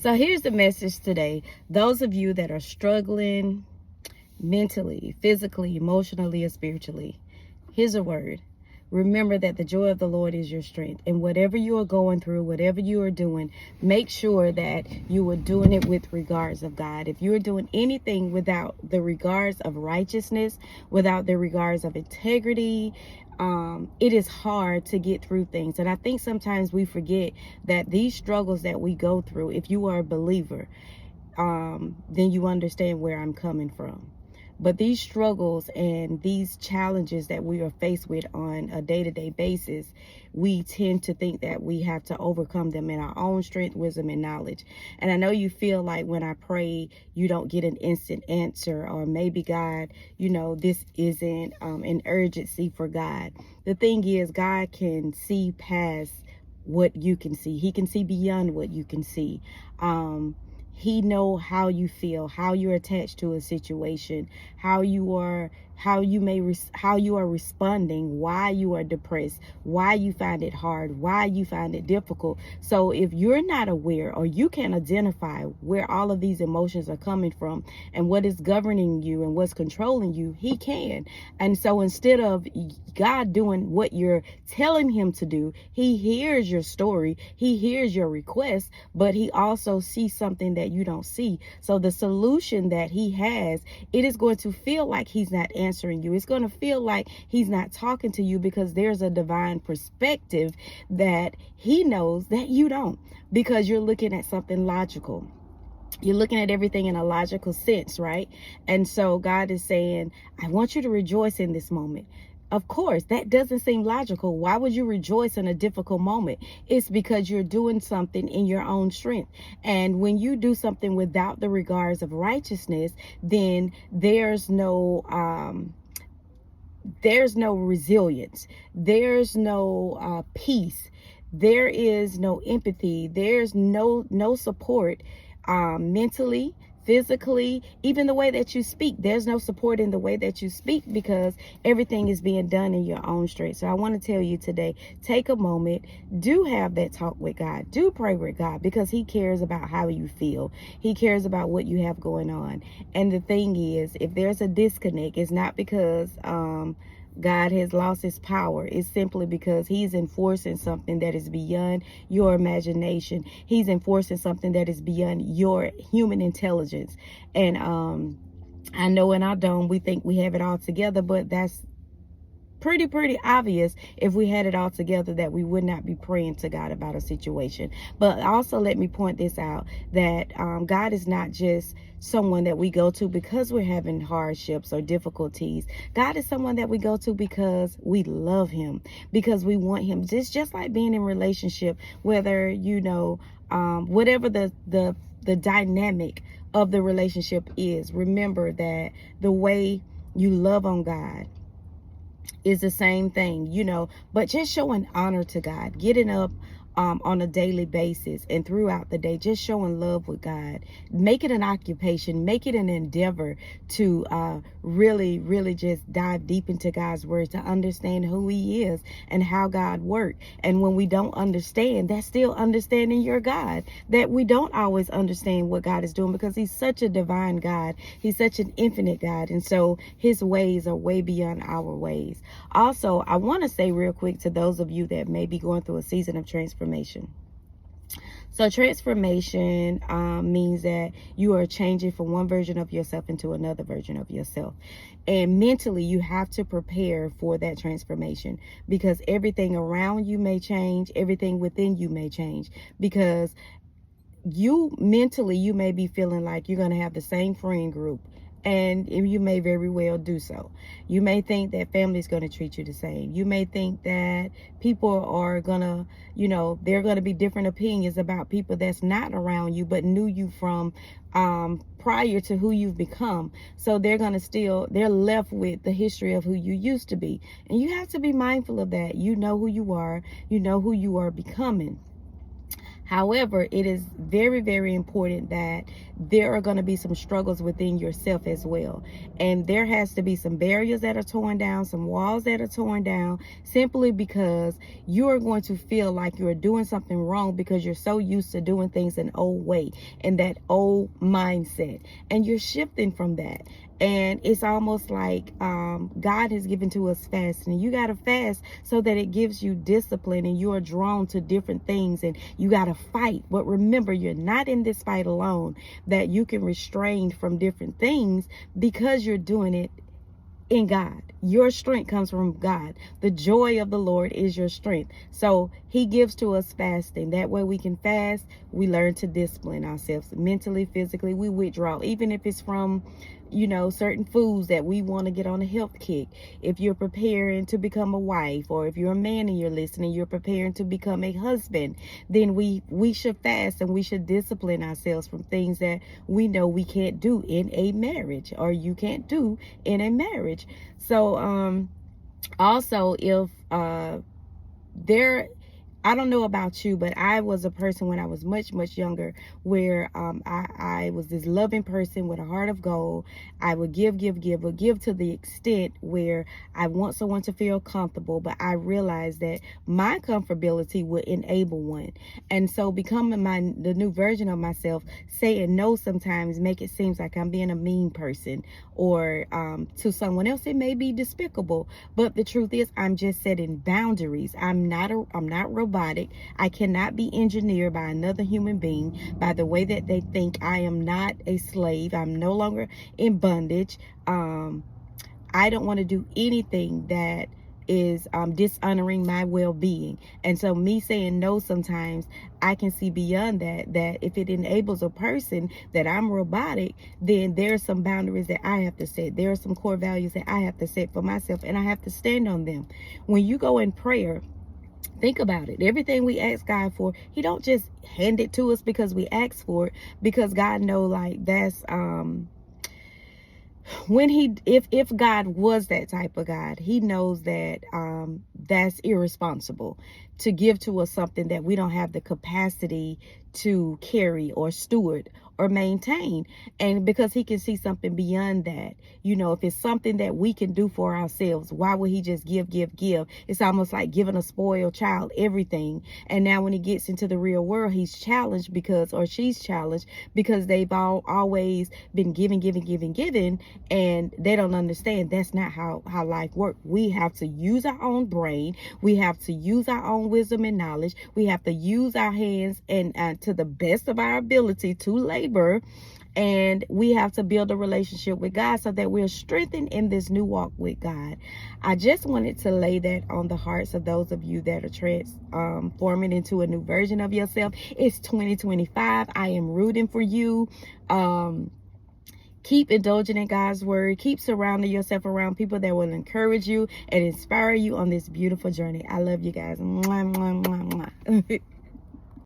So here's the message today. Those of you that are struggling mentally, physically, emotionally, or spiritually, here's a word. Remember that the joy of the Lord is your strength. And whatever you are going through, whatever you are doing, make sure that you are doing it with regards of God. If you are doing anything without the regards of righteousness, without the regards of integrity, it is hard to get through things. And I think sometimes we forget that these struggles that we go through, if you are a believer, then you understand where I'm coming from. But these struggles and these challenges that we are faced with on a day-to-day basis, we tend to think that we have to overcome them in our own strength, wisdom, and knowledge. And I know you feel like when I pray, you don't get an instant answer, or maybe God, this isn't an urgency for God. The thing is, God can see past what you can see. He can see beyond what you can see. He know how you feel, how you're attached to a situation, how you are responding, why you are depressed, why you find it hard, why you find it difficult. So if you're not aware, or you can identify where all of these emotions are coming from and what is governing you and what's controlling you, he can. And so instead of God doing what you're telling him to do, he hears your story, he hears your request, but he also sees something that you don't see. So the solution that he has, it is going to feel like he's not answering you. It's going to feel like he's not talking to you, because there's a divine perspective that he knows that you don't, because you're looking at something logical. You're looking at everything in a logical sense, right? And so God is saying, I want you to rejoice in this moment. Of course, that doesn't seem logical. Why would you rejoice in a difficult moment? It's because you're doing something in your own strength. And when you do something without the regards of righteousness, then there's no resilience. There's no peace. There is no empathy. There's no support mentally, physically, even the way that you speak. There's no support in the way that you speak, because everything is being done in your own strength. So I want to tell you today, take a moment, do have that talk with God, do pray with God, because he cares about how you feel. He cares about what you have going on. And the thing is, if there's a disconnect, it's not because God has lost his power. It's simply because he's enforcing something that is beyond your imagination. He's enforcing something that is beyond your human intelligence. And I know in our dome we think we have it all together, but that's pretty obvious. If we had it all together, that we would not be praying to God about a situation. But also, let me point this out, that God is not just someone that we go to because we're having hardships or difficulties. God is someone that we go to because we love him, because we want him. Just like being in relationship, whether whatever the dynamic of the relationship is, remember that the way you love on God is the same thing, but just showing honor to God, getting up on a daily basis and throughout the day, just showing love with God. Make it an occupation, make it an endeavor to really just dive deep into God's word, to understand who he is and how God works. And when we don't understand, that's still understanding your God, that we don't always understand what God is doing, because he's such a divine God. He's such an infinite God. And so his ways are way beyond our ways. Also, I want to say real quick to those of you that may be going through a season of transformation. So transformation means that you are changing from one version of yourself into another version of yourself. And mentally, you have to prepare for that transformation, because everything around you may change, everything within you may change, because you may be feeling like you're going to have the same friend group, and you may very well do so. You may think that family is going to treat you the same. You may think that people are going to, there are going to be different opinions about people that's not around you, but knew you from prior to who you've become. So they're left with the history of who you used to be. And you have to be mindful of that. You know who you are. You know who you are becoming. However, it is very, very important that there are going to be some struggles within yourself as well. And there has to be some barriers that are torn down, some walls that are torn down, simply because you are going to feel like you're doing something wrong because you're so used to doing things an old way and that old mindset. And you're shifting from that. And it's almost like God has given to us fasting. You got to fast so that it gives you discipline and you are drawn to different things and you got to fight. But remember, you're not in this fight alone, that you can restrain from different things because you're doing it in God. Your strength comes from God. The joy of the Lord is your strength. So he gives to us fasting. That way we can fast. We learn to discipline ourselves mentally, physically. We withdraw, even if it's from, certain foods that we want to get on a health kick. If you're preparing to become a wife, or if you're a man and you're listening, you're preparing to become a husband, then we should fast and we should discipline ourselves from things that we know we can't do in a marriage, or you can't do in a marriage. So also, if there I don't know about you, but I was a person when I was much, much younger where I was this loving person with a heart of gold. I would give to the extent where I want someone to feel comfortable, but I realized that my comfortability would enable one. And so becoming the new version of myself, saying no sometimes make it seem like I'm being a mean person, or to someone else it may be despicable. But the truth is, I'm just setting boundaries. I'm not robotic. I cannot be engineered by another human being by the way that they think. I am not a slave. I'm no longer in bondage. I don't want to do anything that is dishonoring my well-being. And so me saying no sometimes, I can see beyond that if it enables a person that I'm robotic, then there are some boundaries that I have to set. There are some core values that I have to set for myself, and I have to stand on them. When you go in prayer, think about it. Everything we ask God for, he don't just hand it to us because we ask for it, because God know, like, that's when if God was that type of God, he knows that that's irresponsible to give to us something that we don't have the capacity to carry or steward or maintain. And because he can see something beyond that, if it's something that we can do for ourselves, why would he just give? It's almost like giving a spoiled child everything. And now when he gets into the real world, he's challenged or she's challenged because they've always been giving, and they don't understand that's not how life works. We have to use our own brain. We have to use our own wisdom and knowledge. We have to use our hands and to the best of our ability to labor. And we have to build a relationship with God so that we're strengthened in this new walk with God. I just wanted to lay that on the hearts of those of you that are transforming into a new version of yourself. It's 2025. I am rooting for you. Keep indulging in God's word. Keep surrounding yourself around people that will encourage you and inspire you on this beautiful journey. I love you guys. Mwah, mwah, mwah, mwah.